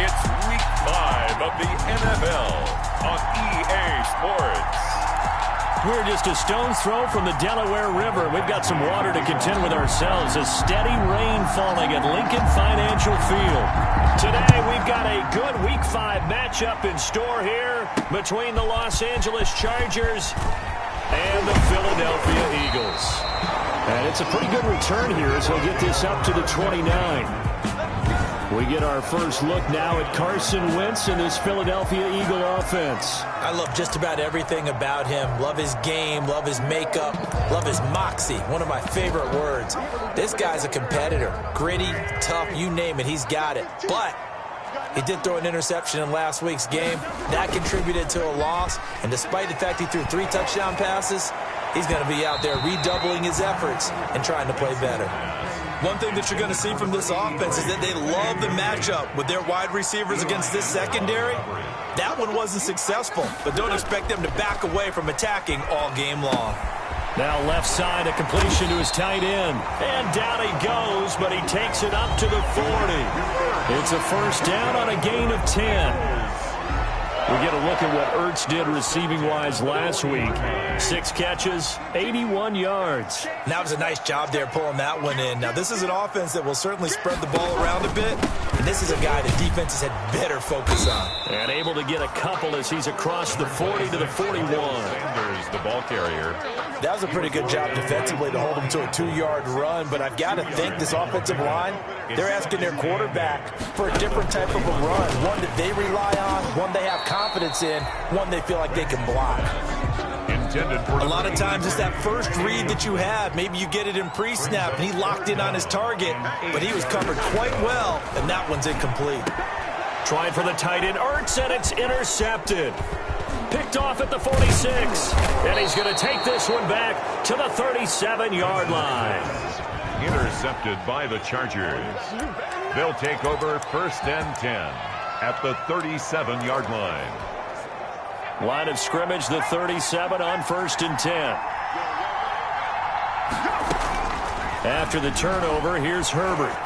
It's Week 5 of the NFL on EA Sports. We're just a stone's throw from the Delaware River. We've got some water to contend with ourselves. A steady rain falling at Lincoln Financial Field. Today, we've got a good Week 5 matchup in store here between the Los Angeles Chargers and the Philadelphia Eagles. And it's a pretty good return here as he'll get this up to the 29. We get our first look now at Carson Wentz and this Philadelphia Eagle offense. I love just about everything about him. Love his game, love his makeup, love his moxie. One of my favorite words. This guy's a competitor. Gritty, tough, you name it, he's got it. But he did throw an interception in last week's game. That contributed to a loss. And despite the fact he threw 3 touchdown passes, he's going to be out there redoubling his efforts and trying to play better. One thing that you're going to see from this offense is that they love the matchup with their wide receivers against this secondary. That one wasn't successful, but don't expect them to back away from attacking all game long. Now left side, a completion to his tight end. And down he goes, but he takes it up to the 40. It's a first down on a gain of 10. We get a look at what Ertz did receiving-wise last week. 6 catches, 81 yards. That was a nice job there pulling that one in. Now, this is an offense that will certainly spread the ball around a bit. And this is a guy that defenses had better focus on. And able to get a couple as he's across the 40 to the 41. Sanders, the ball carrier. That was a pretty good job defensively to hold him to a 2-yard run. But I've got to think this offensive line, they're asking their quarterback for a different type of a run. One that they rely on, one they have confidence in, one they feel like they can block. A lot of times it's that first read that you have. Maybe you get it in pre-snap, and he locked in on his target, but he was covered quite well, and that one's incomplete. Trying for the tight end, Ertz, and it's intercepted. Picked off at the 46, and he's going to take this one back to the 37-yard line. Intercepted by the Chargers. They'll take over first and 10 at the 37-yard line. Line of scrimmage, the 37 on first and 10. After the turnover, here's Herbert.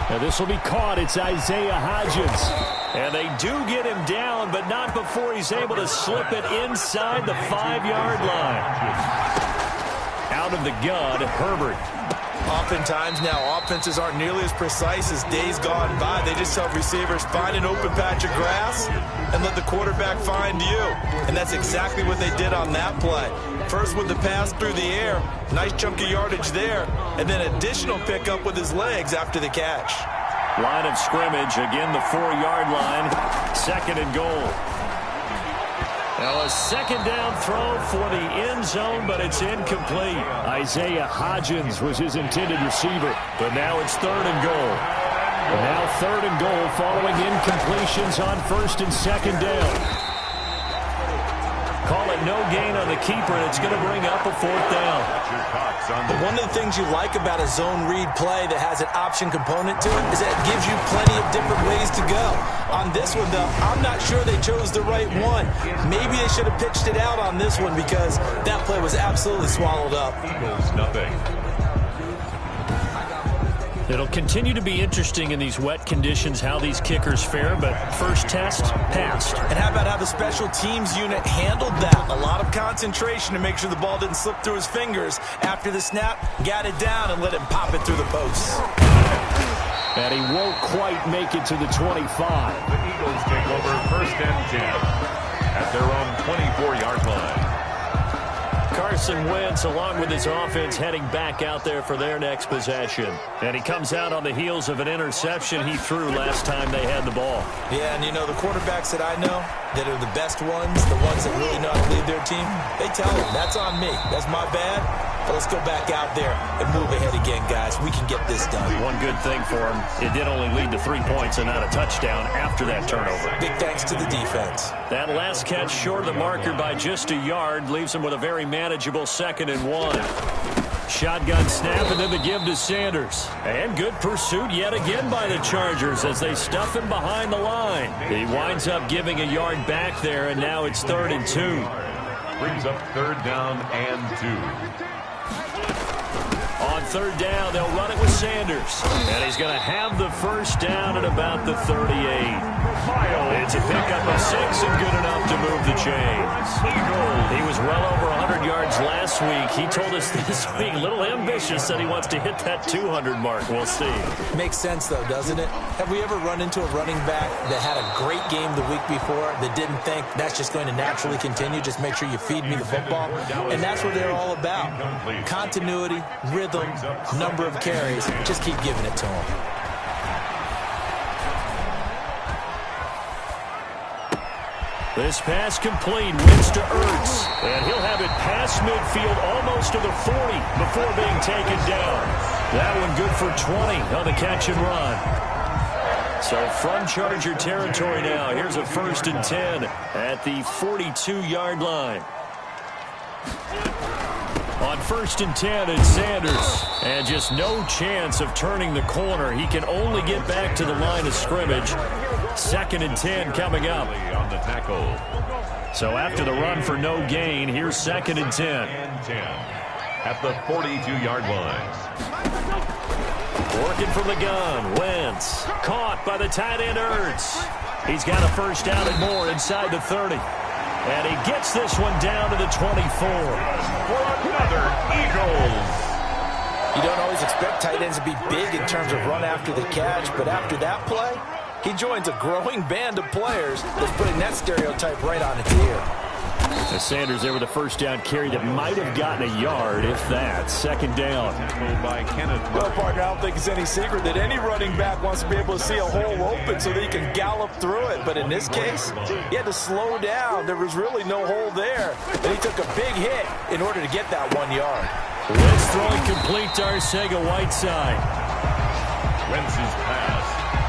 Now this will be caught. It's Isaiah Hodgins. And they do get him down, but not before he's able to slip it inside the 5-yard line. Out of the gun, Herbert. Oftentimes now, offenses aren't nearly as precise as days gone by. They just tell receivers, find an open patch of grass and let the quarterback find you. And that's exactly what they did on that play. First with the pass through the air, nice chunk of yardage there, and then additional pickup with his legs after the catch. Line of scrimmage, again the 4-yard line, second and goal. Now a second down throw for the end zone, but it's incomplete. Isaiah Hodgins was his intended receiver, but now it's third and goal. And now third and goal following incompletions on first and second down. Call it no gain on the keeper, and it's going to bring up a fourth down. One of the things you like about a zone read play that has an option component to it is that it gives you plenty of different ways to go. On this one, though, I'm not sure they chose the right one. Maybe they should have pitched it out on this one because that play was absolutely swallowed up. Eagles, nothing. It'll continue to be interesting in these wet conditions how these kickers fare, but first test, passed. And how about how the special teams unit handled that? A lot of concentration to make sure the ball didn't slip through his fingers. After the snap, got it down and let him pop it through the posts. And he won't quite make it to the 25. The Eagles take over first and 10 at their own 24-yard line. Carson Wentz, along with his offense, heading back out there for their next possession. And he comes out on the heels of an interception he threw last time they had the ball. Yeah, and you know, the quarterbacks that I know that are the best ones, the ones that really know how to lead their team, they tell them, that's on me. That's my bad. But let's go back out there and move ahead again, guys. We can get this done. One good thing for him, it did only lead to 3 points and not a touchdown after that turnover. Big thanks to the defense. That last catch short of the marker by just a yard leaves him with a very manageable 2nd and 1. Shotgun snap and then the give to Sanders. And good pursuit yet again by the Chargers as they stuff him behind the line. He winds up giving a yard back there, and now it's 3rd and 2. Brings up 3rd down and 2. On third down. They'll run it with Sanders. And he's going to have the first down at about the 38. It's a pickup of 6 and good enough to move the chains. He was well over 100 yards last week. He told us this week, a little ambitious, that he wants to hit that 200 mark. We'll see. Makes sense, though, doesn't it? Have we ever run into a running back that had a great game the week before that didn't think that's just going to naturally continue? Just make sure you feed me the football. And that's what they're all about. Continuity, rhythm, number of carries. Just keep giving it to him. This pass complete, wins to Ertz, and he'll have it past midfield almost to the 40 before being taken down. That one good for 20 on the catch and run. So from Charger territory now, here's a 1st and 10 at the 42-yard line. On 1st and 10, it's Sanders, and just no chance of turning the corner. He can only get back to the line of scrimmage. 2nd and 10 coming up. On the tackle. So after the run for no gain, here's 2nd and 10. At the 42-yard line. Working from the gun, Wentz. Caught by the tight end, Ertz. He's got a first down and more inside the 30. And he gets this one down to the 24. For another Eagles. You don't always expect tight ends to be big in terms of run after the catch, but after that play, he joins a growing band of players that's putting that stereotype right on its ear. As Sanders there with a first down carry that might have gotten a yard, if that. 2nd down. Well, partner, I don't think it's any secret that any running back wants to be able to see a hole open so that he can gallop through it. But in this case, he had to slow down. There was really no hole there. And he took a big hit in order to get that 1 yard. Wentz throwing complete to Arcega-Whiteside. Wentz's pass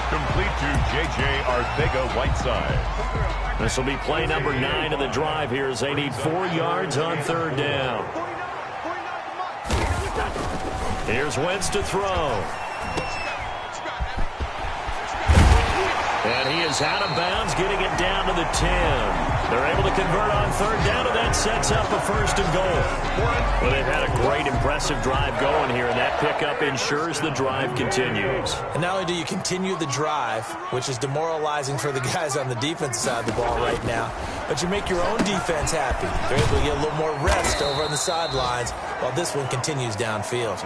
complete to J.J. Arcega-Whiteside. This will be play number 9 of the drive here as they need 4 yards on 3rd down. Here's Wentz to throw. And he is out of bounds, getting it down to the 10. They're able to convert on 3rd down, and that sets up a 1st and goal. Well, they've had a great, impressive drive going here, and that pickup ensures the drive continues. And not only do you continue the drive, which is demoralizing for the guys on the defensive side of the ball right now, but you make your own defense happy. They're able to get a little more rest over on the sidelines while this one continues downfield.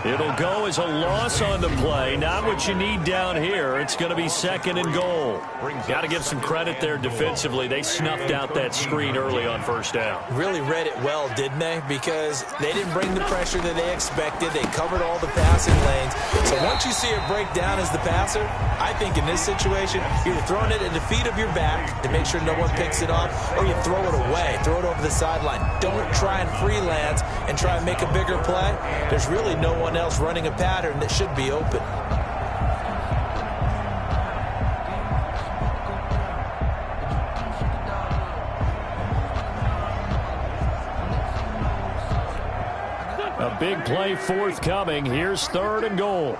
It'll go as a loss on the play. Not what you need down here. It's going to be 2nd and goal. Got to give some credit there defensively. They snuffed out that screen early on 1st down. Really read it well, didn't they? Because they didn't bring the pressure that they expected. They covered all the passing lanes. So once you see it break down as the passer, I think in this situation, you're either throwing it at the feet of your back to make sure no one picks it off, or you throw it away, throw it over the sideline. Don't try and freelance and try and make a bigger play. There's really no one else running a pattern that should be open. A big play forthcoming. Here's 3rd and goal.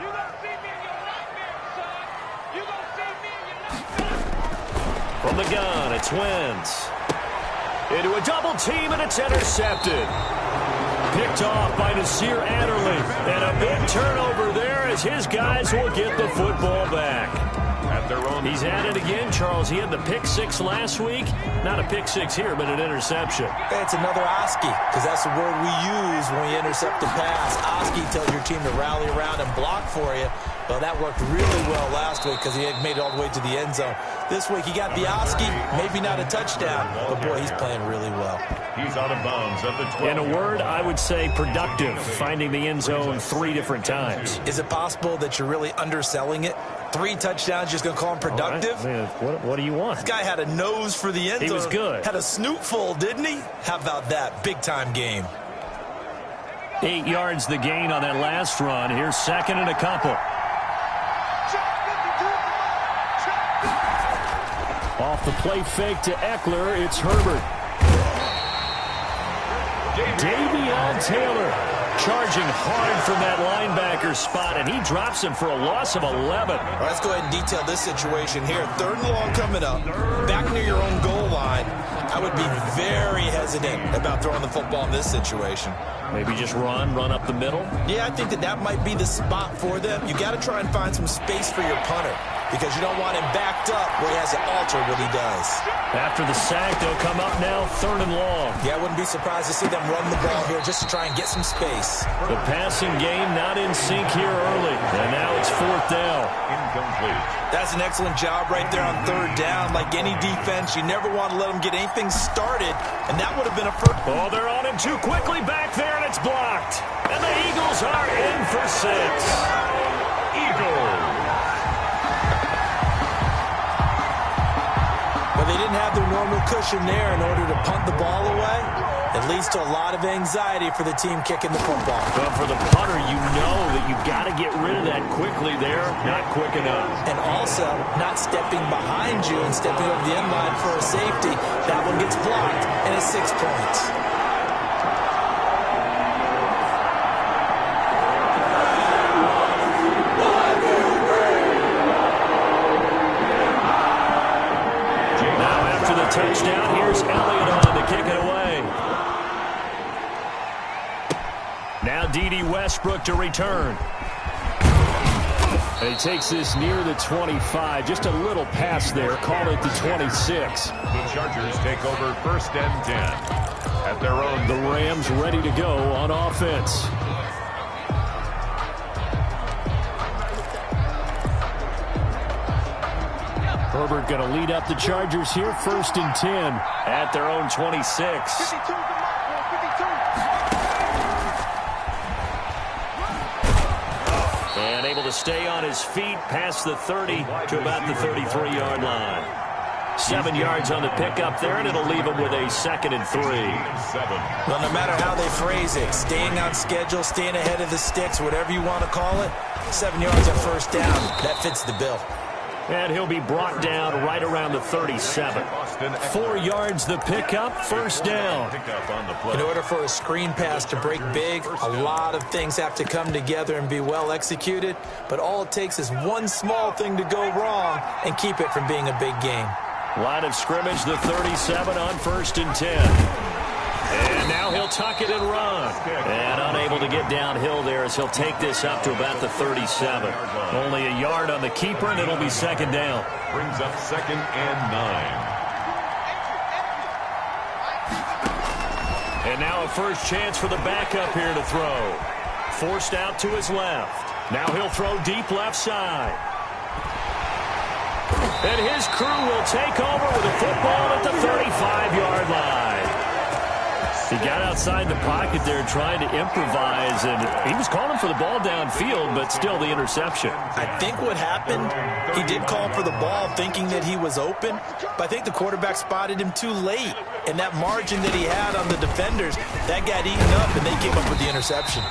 From the gun, it's Wentz. Into a double team, and it's intercepted. Picked off by Nasir Adderley. And a big turnover there as his guys will get the football back. At their own. He's at it again, Charles. He had the pick 6 last week. Not a pick 6 here, but an interception. It's another Oski, because that's the word we use when we intercept a pass. Oski tells your team to rally around and block for you. Well, that worked really well last week because he had made it all the way to the end zone. This week he got the Oski, maybe not a touchdown, but boy, he's playing really well. He's out of bounds at the 12. In a word, I would say productive, finding the end zone 3 different times. Is it possible that you're really underselling it? 3 touchdowns, just going to call him productive? Right, man, what do you want? This guy had a nose for the end zone. He was good. Had a snoot full, didn't he? How about that? Big-time game. 8 yards the gain on that last run. Here's 2nd and a couple. Off the play fake to Eckler, it's Herbert. Davion Taylor charging hard from that linebacker spot, and he drops him for a loss of 11. All right, let's go ahead and detail this situation here. 3rd and long coming up, back near your own goal line. I would be very hesitant about throwing the football in this situation. Maybe just run up the middle? Yeah, I think that might be the spot for them. You got to try and find some space for your punter because you don't want him backed up where he has to alter what he does. After the sack, they'll come up now 3rd and long. Yeah, I wouldn't be surprised to see them run the ball here just to try and get some space. The passing game not in sync here early, and now it's 4th down. Incomplete. That's an excellent job right there on 3rd down. Like any defense, you never want to let them get anything started, and that would have been a first. Oh, they're on him too quickly back there, and it's blocked. And the Eagles are in for 6. Eagles. Well, they didn't have their normal cushion there in order to punt the ball away. It leads to a lot of anxiety for the team kicking the football. But for the punter, you know that you've got to get rid of that quickly there. Not quick enough. And also, not stepping behind you and stepping over the end line for a safety. That one gets blocked, and it's 6 points. Touchdown. Here's Elliott on to kick it away. Now D.D. Westbrook to return. And he takes this near the 25. Just a little pass there. Call it the 26. The Chargers take over 1st and 10 at their own. The Rams ready to go on offense. Herbert going to lead up the Chargers here, 1st and 10 at their own 26. And able to stay on his feet past the 30 to about the 33-yard line. 7 yards on the pickup there, and it'll leave him with a 2nd and 3. Well, no matter how they phrase it, staying on schedule, staying ahead of the sticks, whatever you want to call it, 7 yards on 1st down, that fits the bill. And he'll be brought down right around the 37. 4 yards the pickup, 1st down. In order for a screen pass to break big, a lot of things have to come together and be well executed. But all it takes is one small thing to go wrong and keep it from being a big game. Line of scrimmage, the 37 on 1st and 10. And now he'll tuck it and run. And unable to get downhill there as he'll take this up to about the 37. Only a yard on the keeper, and it'll be 2nd down. Brings up 2nd and 9. And now a first chance for the backup here to throw. Forced out to his left. Now he'll throw deep left side. And his crew will take over with a football at the 35-yard line. He got outside the pocket there trying to improvise, and he was calling for the ball downfield, but still the interception. I think what happened, he did call for the ball thinking that he was open, but I think the quarterback spotted him too late, and that margin that he had on the defenders, that got eaten up, and they came up with the interception.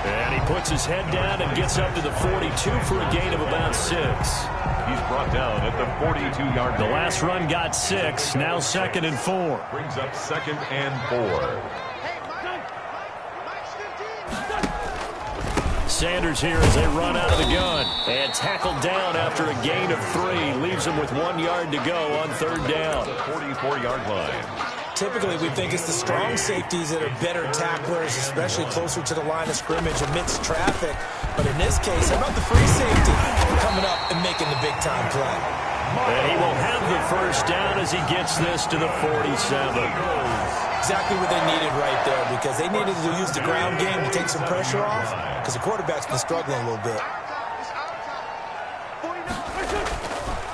And he puts his head down and gets up to the 42 for a gain of about 6. He's brought down at the 42-yard line. The last run got 6. Now 2nd and 4. Brings up 2nd and 4. Sanders here as they run out of the gun. And tackled down after a gain of 3. Leaves him with 1 yard to go on 3rd down. 44-yard line. Typically, we think it's the strong safeties that are better tacklers, especially closer to the line of scrimmage amidst traffic. But in this case, how about the free safety coming up and making the big-time play? And he will have the 1st down as he gets this to the 47. Exactly what they needed right there, because they needed to use the ground game to take some pressure off, because the quarterback's been struggling a little bit.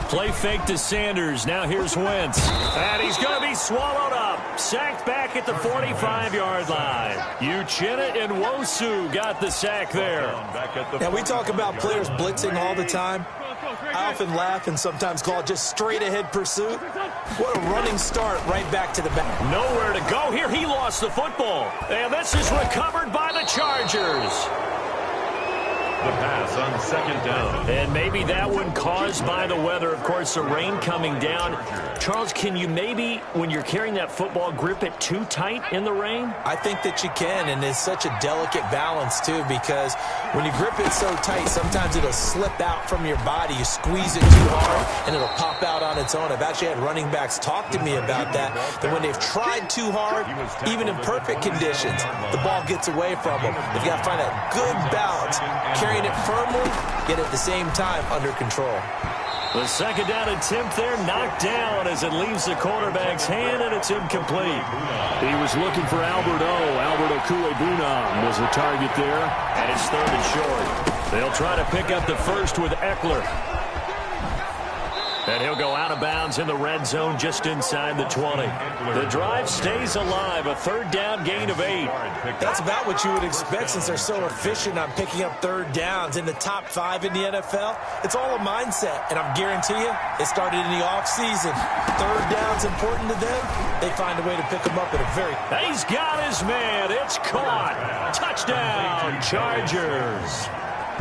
Play fake to Sanders. Now here's Wentz. And he's going to be swallowed up. Sacked back at the 45-yard line. Uchenna and Nwosu got the sack there. Now, we talk about players blitzing all the time. I often laugh and sometimes call it just straight-ahead pursuit. What a running start right back to the back. Nowhere to go here. He lost the football. And this is recovered by the Chargers. the pass on second down. And maybe that one caused by the weather. Of course, the rain coming down. Charles, can you maybe, when you're carrying that football, grip it too tight in the rain? I think that you can, and it's such a delicate balance, too, because when you grip it so tight, sometimes it'll slip out from your body. You squeeze it too hard, and it'll pop out on its own. I've actually had running backs talk to me about that when they've tried too hard, even in perfect conditions, the ball gets away from them. You've got to find that good balance, carrying it firmly, yet at the same time under control. The second down attempt there knocked down as it leaves the quarterback's hand, and it's incomplete. He was looking for Albert Okuebunam was the target there, and it's third and short. They'll try to pick up the first with Eckler. And he'll go out of bounds in the red zone just inside the 20. The drive stays alive, a third down gain of 8. That's about what you would expect since they're so efficient on picking up third downs. In the top 5 in the NFL, it's all a mindset. And I guarantee you, it started in the offseason. Third down's important to them. They find a way to pick them up at a very... He's got his man. It's caught. Touchdown, Chargers.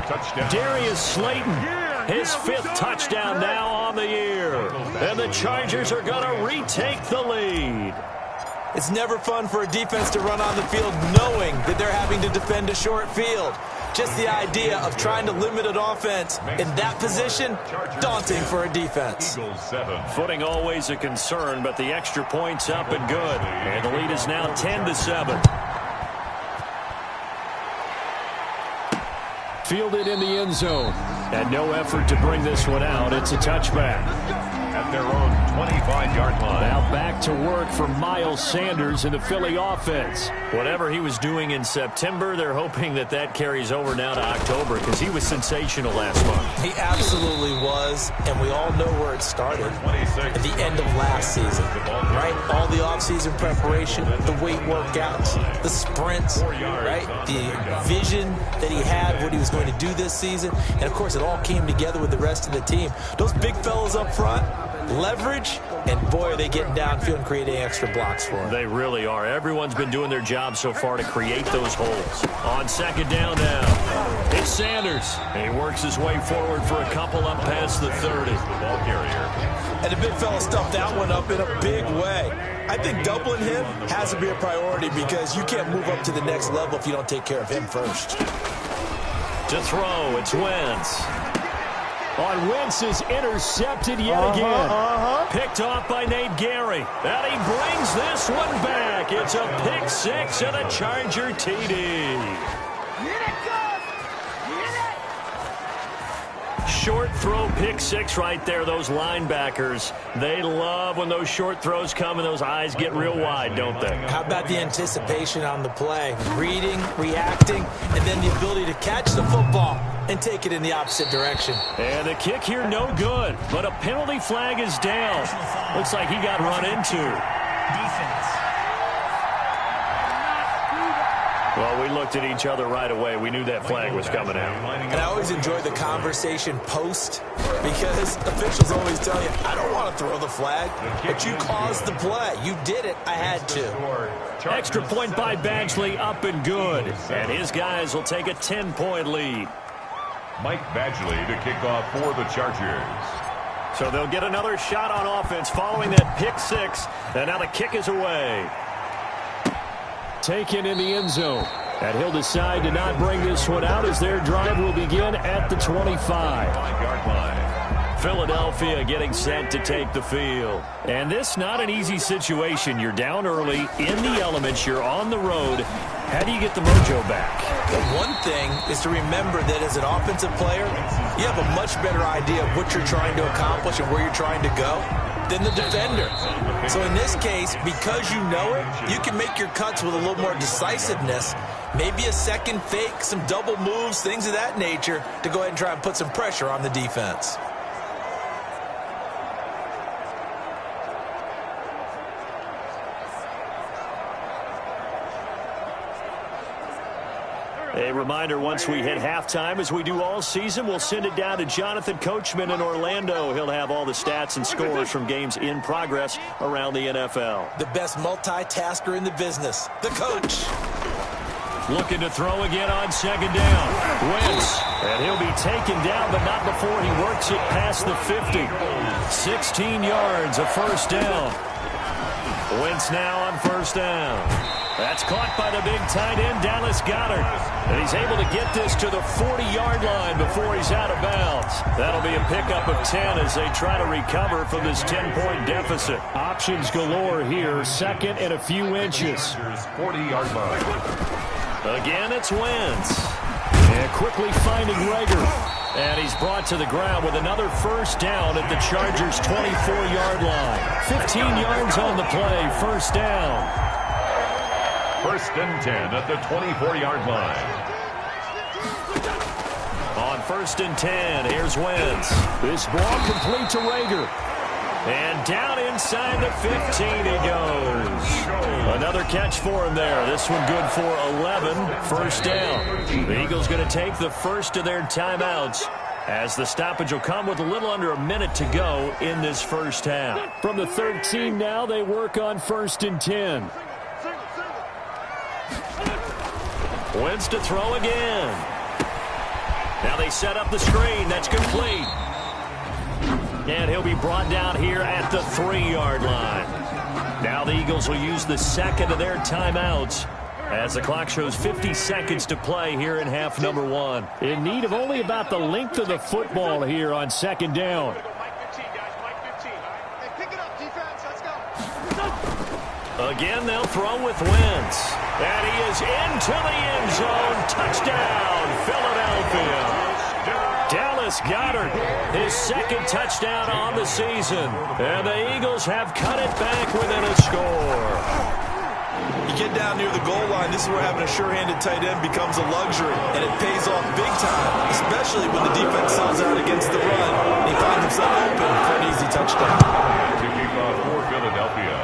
Touchdown. Darius Slayton. His 5th touchdown now on the year. And the Chargers are going to retake the lead. It's never fun for a defense to run on the field knowing that they're having to defend a short field. Just the idea of trying to limit an offense in that position, daunting for a defense. Footing always a concern, but the extra point's up and good. And the lead is now 10-7. Fielded in the end zone. And no effort to bring this one out. It's a touchback. At their own 25-yard line. Now back to work for Miles Sanders in the Philly offense. Whatever he was doing in September, they're hoping that that carries over now to October because he was sensational last month. He absolutely was, and we all know where it started. At the end of last season, right? All the offseason preparation, the weight workouts, the sprints, right? The vision that he had, what he was going to do this season. And, of course, it all came together with the rest of the team. Those big fellas up front, leverage, and boy, are they getting downfield and creating extra blocks for him. They really are. Everyone's been doing their job so far to create those holes. On second down now, it's Sanders. He works his way forward for a couple up past the 30. Ball carrier. And the big fella stuffed that one up in a big way. I think doubling him has to be a priority because you can't move up to the next level if you don't take care of him first. To throw, it's Wentz. On Wentz is intercepted yet again. Picked off by Nate Gary. And he brings this one back. It's a pick 6 and a Charger TD. Short throw pick 6 right there. Those linebackers, they love when those short throws come and those eyes get real wide, don't they? How about the anticipation on the play? Reading, reacting, and then the ability to catch the football and take it in the opposite direction. And the kick here no good, but a penalty flag is down. Looks like he got run into. Defense. Well, we looked at each other right away. We knew that flag was coming out. And I always enjoy the conversation post because officials always tell you, I don't want to throw the flag, but you caused the play. You did it. I had to. Extra point by Badgley, up and good. And his guys will take a 10-point lead. Mike Badgley to kick off for the Chargers. So they'll get another shot on offense following that pick 6. And now the kick is away. Taken in the end zone. And he'll decide to not bring this one out as their drive will begin at the 25. 5-yard line. Philadelphia getting set to take the field. And this not an easy situation. You're down early, in the elements, you're on the road. How do you get the mojo back? Well, one thing is to remember that as an offensive player, you have a much better idea of what you're trying to accomplish and where you're trying to go than the defender. So in this case, because you know it, you can make your cuts with a little more decisiveness. Maybe a second fake, some double moves, things of that nature to go ahead and try and put some pressure on the defense. A reminder, once we hit halftime, as we do all season, we'll send it down to Jonathan Coachman in Orlando. He'll have all the stats and scores from games in progress around the NFL. The best multitasker in the business, the coach. Looking to throw again on second down. Wentz. And he'll be taken down, but not before he works it past the 50. 16 yards, a first down. Wentz now on first down. That's caught by the big tight end, Dallas Goedert. And he's able to get this to the 40-yard line before he's out of bounds. That'll be a pickup of 10 as they try to recover from this 10-point deficit. Options galore here. Second and a few inches. 40-yard line. Again, it's Wentz. And quickly finding Rager. And he's brought to the ground with another first down at the Chargers' 24-yard line. 15 yards on the play, first down. First and 10 at the 24-yard line. On first and 10, here's Wentz. This ball complete to Rager. And down inside the 15 he goes. Another catch for him there. This one good for 11. First down. The Eagles going to take the first of their timeouts as the stoppage will come with a little under a minute to go in this first half. From the 13 now, they work on first and 10. Wentz to throw again. Now they set up the screen. That's complete. And he'll be brought down here at the 3-yard line. Now the Eagles will use the second of their timeouts as the clock shows 50 seconds to play here in half number 1. In need of only about the length of the football here on second down. Again, they'll throw with Wentz. And he is into the end zone. Touchdown, Philadelphia. Dallas Goedert, his second touchdown on the season. And the Eagles have cut it back within a score. You get down near the goal line, this is where having a sure-handed tight end becomes a luxury, and it pays off big time, especially when the defense sells out against the run. He finds himself open for an easy touchdown. To kick off for Philadelphia.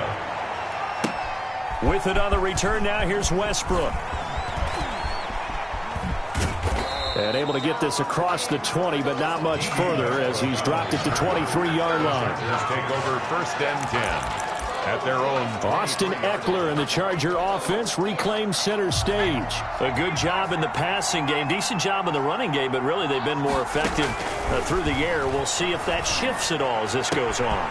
With it on the return now, here's Westbrook. And able to get this across the 20, but not much further as he's dropped it to 23-yard line. Chargers take over first and 10 at their own. Austin Eckler and the Charger offense reclaim center stage. A good job in the passing game, decent job in the running game, but really they've been more effective through the air. We'll see if that shifts at all as this goes on.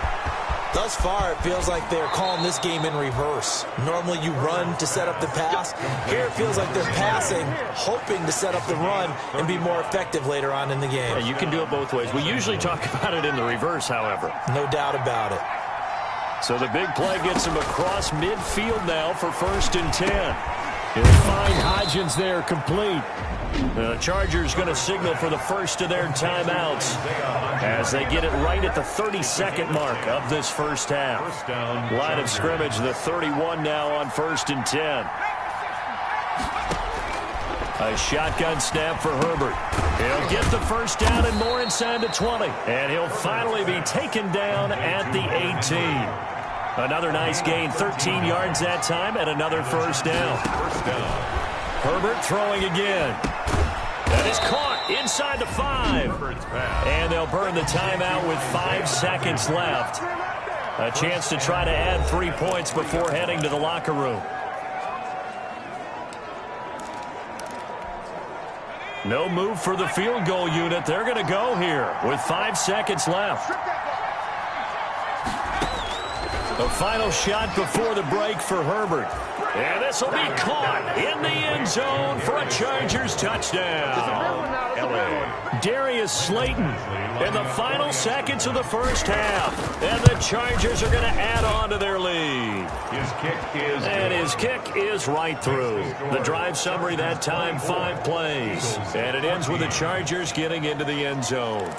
Thus far, it feels like they're calling this game in reverse. Normally you run to set up the pass. Here it feels like they're passing, hoping to set up the run and be more effective later on in the game. Yeah, you can do it both ways. We usually talk about it in the reverse, however. No doubt about it. So the big play gets him across midfield now for first and 10. He'll find Hodgins there, complete. The Chargers going to signal for the first of their timeouts as they get it right at the 32nd mark of this first half. Line of scrimmage, the 31 now on first and 10. A shotgun snap for Herbert. He'll get the first down and more inside the 20. And he'll finally be taken down at the 18. Another nice gain, 13 yards that time, and another first down. Herbert throwing again. That is caught inside the 5. And they'll burn the timeout with 5 seconds left. A chance to try to add 3 points before heading to the locker room. No move for the field goal unit. They're going to go here with 5 seconds left. The final shot before the break for Herbert. And this will be caught in the end zone for a Chargers touchdown. Darius Slayton in the final seconds of the first half. And the Chargers are going to add on to their lead. His kick is right through. The drive summary that time, 5 plays. And it ends with the Chargers getting into the end zone.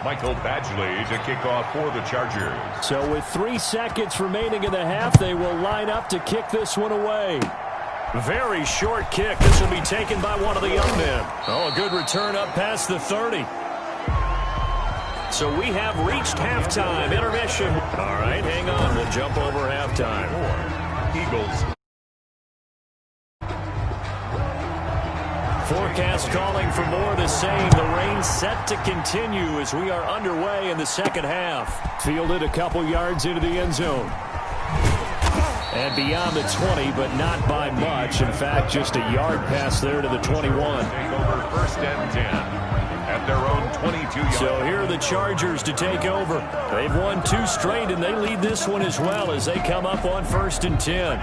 Michael Badgley to kick off for the Chargers. So with 3 seconds remaining in the half, they will line up to kick this one away. Very short kick. This will be taken by one of the young men. Oh, a good return up past the 30. So we have reached halftime. Intermission. All right, hang on. We'll jump over halftime. Eagles. Forecast calling for more of the same. The rain set to continue as we are underway in the second half. Fielded a couple yards into the end zone. And beyond the 20, but not by much. In fact, just a yard pass there to the 21. Take over 1st and 10 at their own 22-yard. So here are the Chargers to take over. They've won 2 straight, and they lead this one as well as they come up on 1st and 10.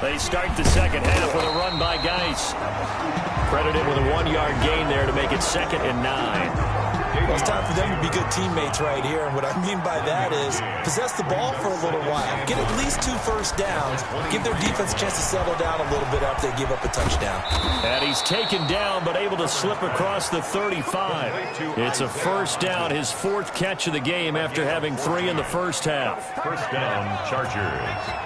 They start the second half with a run by Geis. Credited with a 1-yard gain there to make it 2nd and 9. Well, it's time for them to be good teammates right here. And what I mean by that is possess the ball for a little while. Get at least 2 first downs. Give their defense a chance to settle down a little bit after they give up a touchdown. And he's taken down but able to slip across the 35. It's a first down, his 4th catch of the game after having 3 in the first half. First down, Chargers.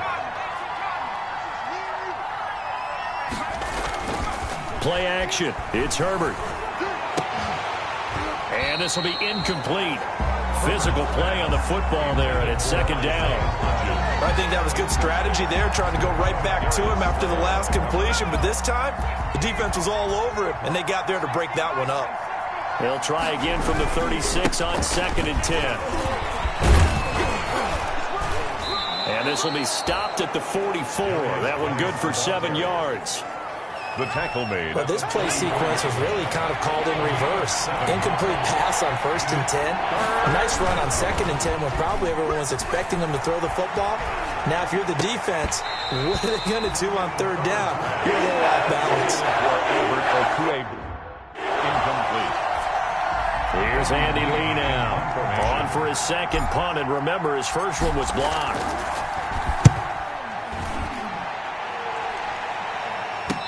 Play action. It's Herbert. And this will be incomplete. Physical play on the football there, and it's 2nd down. I think that was good strategy there, trying to go right back to him after the last completion. But this time, the defense was all over him, and they got there to break that one up. He'll try again from the 36 on 2nd and 10. And this will be stopped at the 44. That one good for 7 yards. The tackle made. But this play sequence was really kind of called in reverse. Incomplete pass on 1st and 10. A nice run on 2nd and 10 when probably everyone was expecting them to throw the football. Now, if you're the defense, what are they going to do on 3rd down? You're a little off balance. Incomplete. Here's Andy Lee now. On for his 2nd punt, and remember, his first one was blocked.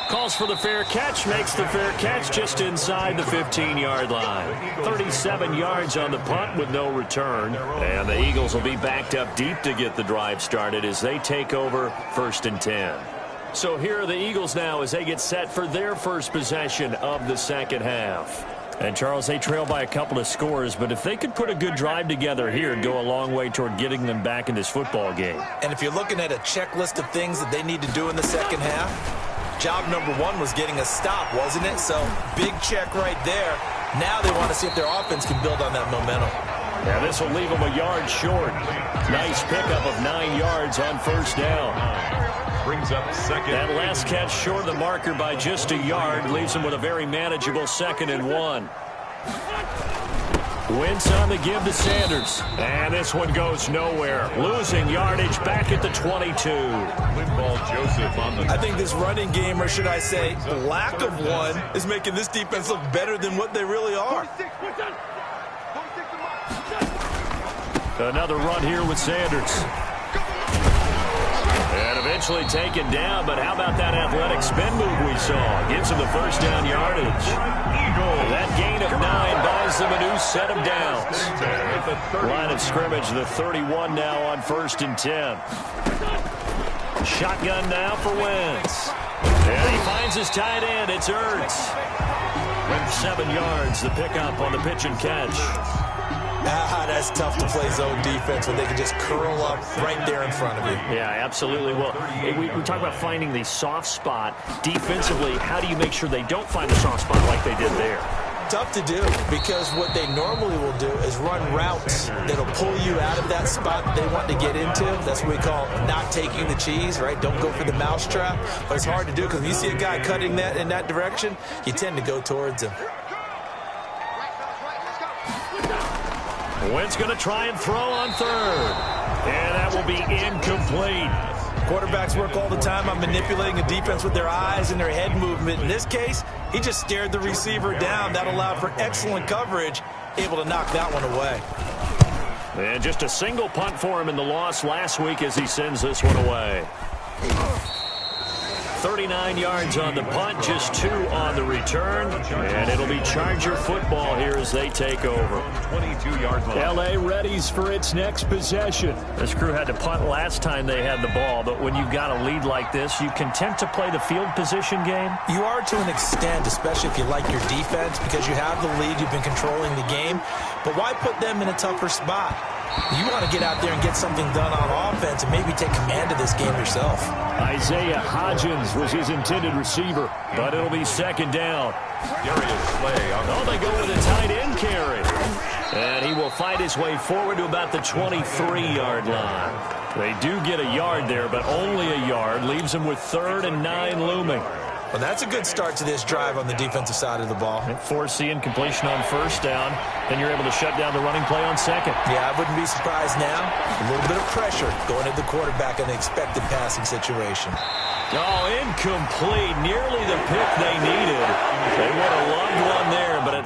Calls for the fair catch, makes the fair catch just inside the 15-yard line. 37 yards on the punt with no return. And the Eagles will be backed up deep to get the drive started as they take over 1st and 10. So here are the Eagles now as they get set for their first possession of the second half. And, Charles, they trail by a couple of scores, but if they could put a good drive together here, it'd go a long way toward getting them back in this football game. And if you're looking at a checklist of things that they need to do in the second half, job number 1 was getting a stop, wasn't it? So, big check right there. Now they want to see if their offense can build on that momentum. Yeah, this will leave them a yard short. Nice pickup of 9 yards on 1st down. Brings up 2nd. That last catch short of the marker by just a yard leaves them with a very manageable 2nd and 1. Wentz on the give to Sanders. And this one goes nowhere. Losing yardage back at the 22. Linval Joseph on the... I think this running game, or should I say lack of one, is making this defense look better than what they really are. Another run here with Sanders. And eventually taken down, but how about that athletic spin move we saw? Gives him the first down yardage. That gain of 9 buys them a new set of downs. Line of scrimmage, the 31 now on 1st and 10. Shotgun now for Wentz. And he finds his tight end. It's Ertz. Went 7 yards, the pickup on the pitch and catch. That's tough to play zone defense when they can just curl up right there in front of you. Yeah, absolutely. Well, we talk about finding the soft spot. Defensively, how do you make sure they don't find the soft spot like they did there? Tough to do because what they normally will do is run routes that'll pull you out of that spot they want to get into. That's what we call not taking the cheese, right? Don't go for the mousetrap. But it's hard to do because when you see a guy cutting that in that direction, you tend to go towards him. Wentz going to try and throw on 3rd. And that will be incomplete. Quarterbacks work all the time on manipulating a defense with their eyes and their head movement. In this case, he just stared the receiver down. That allowed for excellent coverage, able to knock that one away. And just a single punt for him in the loss last week as he sends this one away. 39 yards on the punt, just 2 on the return. And it'll be Charger football here as they take over. 22-yard line. L.A. readies for its next possession. This crew had to punt last time they had the ball, but when you've got a lead like this, you content to play the field position game? You are to an extent, especially if you like your defense, because you have the lead, you've been controlling the game. But why put them in a tougher spot? You want to get out there and get something done on offense and maybe take command of this game yourself. Isaiah Hodgins was his intended receiver, but it'll be 2nd down. Darius Slay on the... Oh, they go with a tight end carry. And he will fight his way forward to about the 23-yard line. They do get a yard there, but only a yard. Leaves them with 3rd and 9 looming. Well, that's a good start to this drive on the defensive side of the ball. Force the incompletion on 1st down. Then you're able to shut down the running play on 2nd. Yeah, I wouldn't be surprised now. A little bit of pressure going at the quarterback in an expected passing situation. Oh, incomplete. Nearly the pick they needed. They would have loved one there, but it...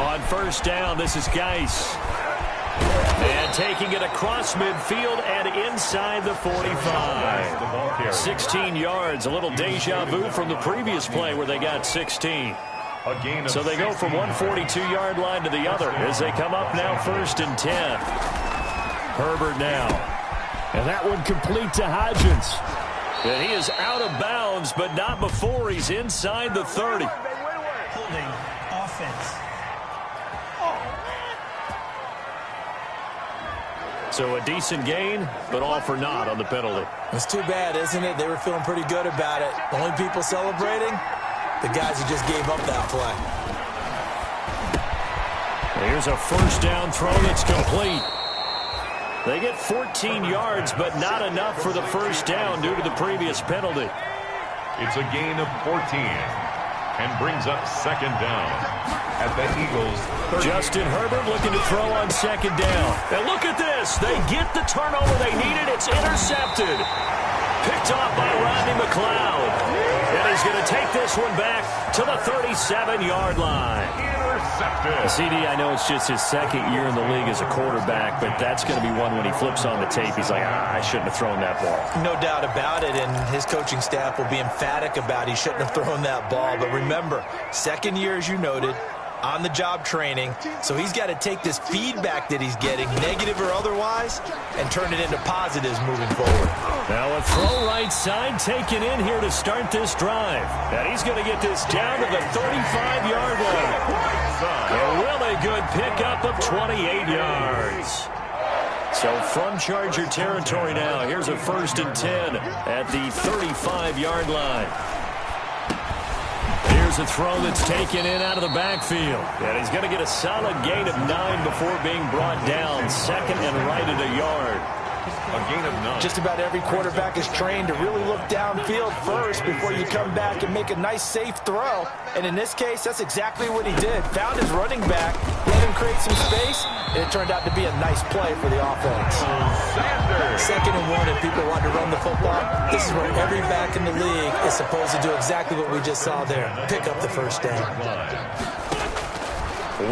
On 1st down, this is Geis. And taking it across midfield and inside the 45. 16 yards, a little deja vu from the previous play where they got 16. So they go from one 42-yard line to the other as they come up now 1st and 10. Herbert now. And that one complete to Hodgins. And he is out of bounds, but not before he's inside the 30. Holding offense. So a decent gain, but all for naught on the penalty. It's too bad, isn't it? They were feeling pretty good about it. The only people celebrating, the guys who just gave up that play. Here's a 1st down throw that's complete. They get 14 yards, but not enough for the 1st down due to the previous penalty. It's a gain of 14 and brings up 2nd down at the Eagles' 30. Justin Herbert looking to throw on 2nd down. And look at this. They get the turnover they needed. It's intercepted. Picked off by Rodney McLeod. And he's going to take this one back to the 37-yard line. Intercepted. CD, I know it's just his 2nd year in the league as a quarterback, but that's going to be one when he flips on the tape. He's like, I shouldn't have thrown that ball. No doubt about it, and his coaching staff will be emphatic about he shouldn't have thrown that ball. But remember, 2nd year, as you noted, on-the-job training, so he's got to take this feedback that he's getting, negative or otherwise, and turn it into positives moving forward. Now a throw right side taken in here to start this drive. And he's going to get this down to the 35-yard line. A really good pickup of 28 yards. So from Charger territory now, here's a 1st and 10 at the 35-yard line. Here's a throw that's taken in out of the backfield. And he's going to get a solid gain of 9 before being brought down. 2nd and right at a yard. A gain of 9. Just about every quarterback is trained to really look downfield first before you come back and make a nice, safe throw. And in this case, that's exactly what he did. Found his running back, let him create some space, and it turned out to be a nice play for the offense. Sanders. 2nd and 1, if people want to run the football, this is where every back in the league is supposed to do exactly what we just saw there. Pick up the 1st down.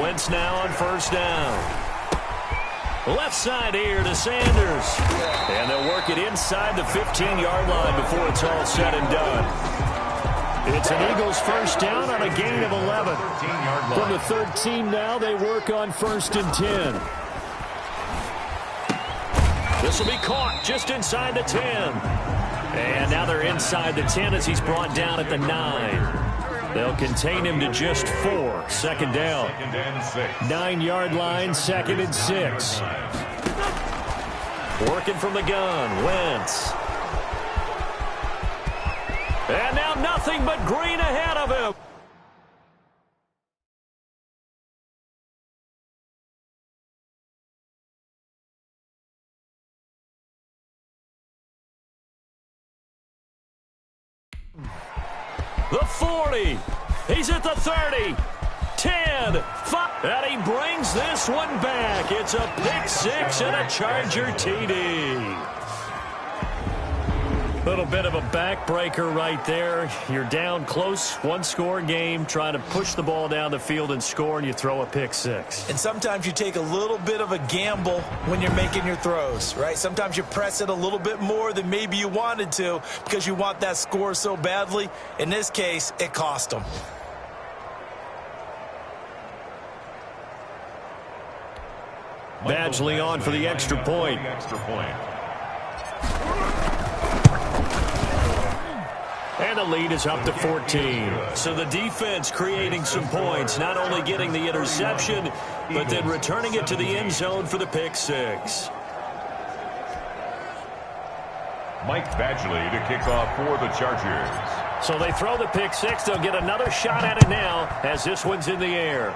Wentz now on 1st down. Left side here to Sanders. And they'll work it inside the 15-yard line before it's all said and done. It's an Eagles 1st down on a gain of 11. From the 13 now, they work on 1st and 10. This will be caught just inside the 10. And now they're inside the 10 as he's brought down at the 9. They'll contain him to just 4. 2nd down. 9-yard line, 2nd and 6. Working from the gun, Wentz. And now nothing but green ahead of him. The 40. He's at the 30. 10. 5. And he brings this one back. It's a pick 6 and a Charger TD. Little bit of a backbreaker right there. You're down close, 1-score game, trying to push the ball down the field and score, and you throw a pick 6. And sometimes you take a little bit of a gamble when you're making your throws, right? Sometimes you press it a little bit more than maybe you wanted to because you want that score so badly. In this case, it cost them. Badgley on for the extra point. And the lead is up to 14. So the defense creating some points, not only getting the interception, but then returning it to the end zone for the pick six. Mike Badgley to kick off for the Chargers. So they throw the pick six. They'll get another shot at it now as this one's in the air.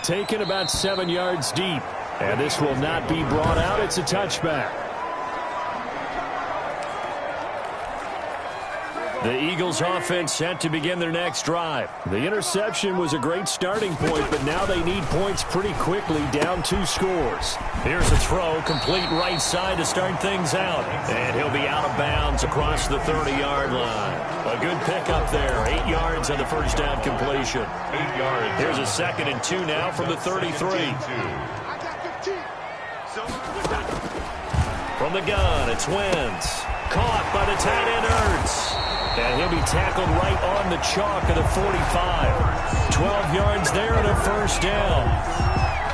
Taken about 7 yards deep. And this will not be brought out. It's a touchback. The Eagles offense set to begin their next drive. The interception was a great starting point, but now they need points pretty quickly, down 2 scores. Here's a throw, complete right side to start things out. And he'll be out of bounds across the 30-yard line. A good pickup there, 8 yards on the first down completion. 8 yards. Here's a 2nd and 2 now from the 33. From the gun, it's Wentz. Caught by the tight end Ertz. And he'll be tackled right on the chalk of the 45. 12 yards there and a first down.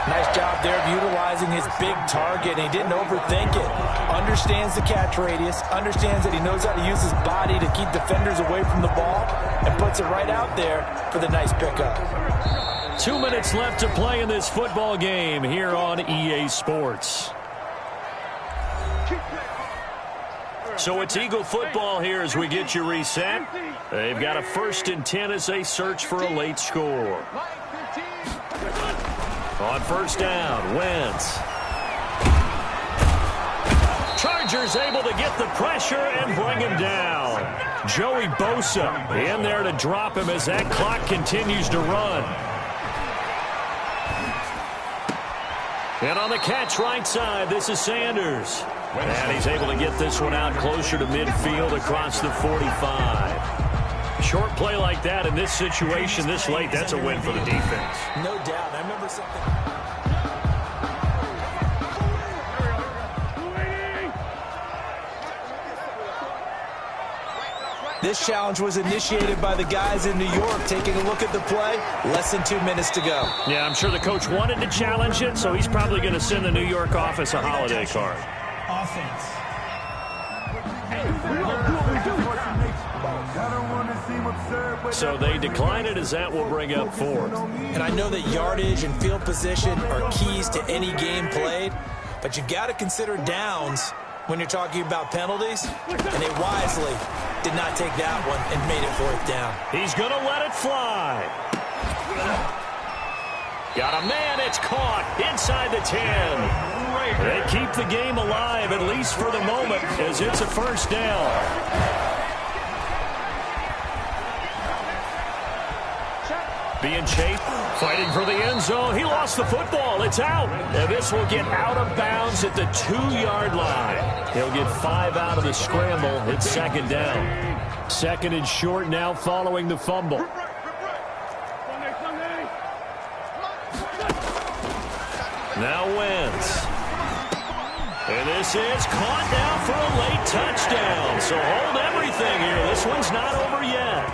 Nice job there of utilizing his big target. And he didn't overthink it. Understands the catch radius. Understands that he knows how to use his body to keep defenders away from the ball. And puts it right out there for the nice pickup. 2 minutes left to play in this football game here on EA Sports. So it's Eagle football here as we get you reset. They've got a 1st and 10 as they search for a late score. On first down, Wentz. Chargers able to get the pressure and bring him down. Joey Bosa in there to drop him as that clock continues to run. And on the catch right side, this is Sanders. And he's able to get this one out closer to midfield across the 45. Short play like that in this situation this late, that's a win for the defense. No doubt. I remember something. This challenge was initiated by the guys in New York. Taking a look at the play, less than 2 minutes to go. Yeah, I'm sure the coach wanted to challenge it, so he's probably going to send the New York office a holiday card. Offense. So they decline it as that will bring up 4th. And I know that yardage and field position are keys to any game played, but you got to consider downs when you're talking about penalties, and they wisely did not take that one and made it 4th down. He's going to let it fly. Got a man, it's caught inside the 10. They keep the game alive, at least for the moment, as it's a first down. Being chased, fighting for the end zone. He lost the football. It's out. And this will get out of bounds at the 2-yard line. He'll get 5 out of the scramble. It's 2nd down. 2nd and short now following the fumble. Now Wentz. And this is caught now for a late touchdown. So hold everything here. This one's not over yet.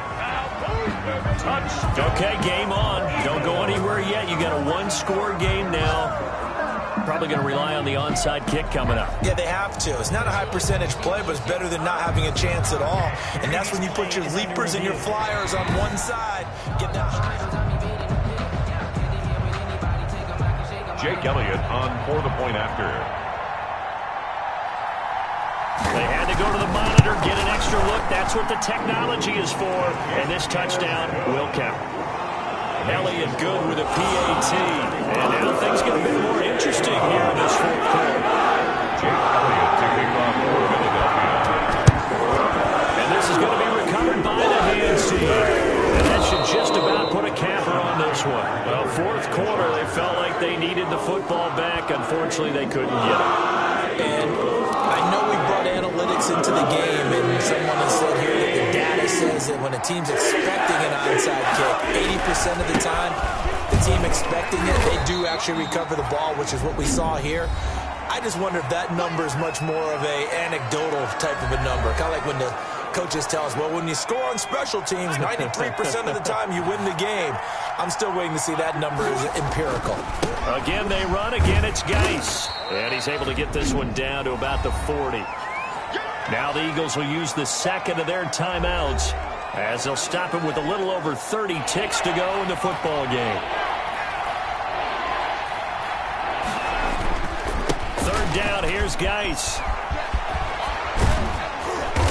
Okay, game on. Don't go anywhere yet. You got a 1-score game now. Probably going to rely on the onside kick coming up. Yeah, they have to. It's not a high percentage play, but it's better than not having a chance at all. And that's when you put your leapers and your flyers on one side. Get that high. Jake Elliott on for the point after. They had to go to the monitor, get an extra look. That's what the technology is for. And this touchdown will count. Elliott good with a PAT. And now things get a bit more interesting here in this 4th quarter. Jake Elliott to kick off for Philadelphia. And this is going to be recovered by the hands team. And that should just about put a capper on this one. Well, 4th quarter, they felt like they needed the football back. Unfortunately, they couldn't get it. And I know we brought analytics into the game, and someone has said here that the data says that when a team's expecting an onside kick, 80% of the time, the team expecting it, they do actually recover the ball, which is what we saw here. I just wonder if that number is much more of a anecdotal type of a number. Kind of like when the coaches tell us, well, when you score on special teams, 93% of the time you win the game. I'm still waiting to see that number is empirical. Again, they run. Again, it's Geis. And he's able to get this one down to about the 40. Now the Eagles will use the second of their timeouts as they'll stop it with a little over 30 ticks to go in the football game. Third down, here's Geis.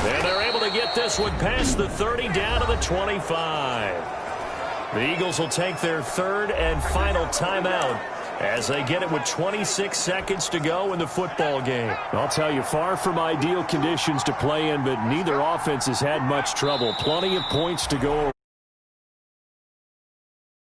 And they're able to get this one past the 30 down to the 25. The Eagles will take their third and final timeout as they get it with 26 seconds to go in the football game. I'll tell you, far from ideal conditions to play in, but neither offense has had much trouble. Plenty of points to go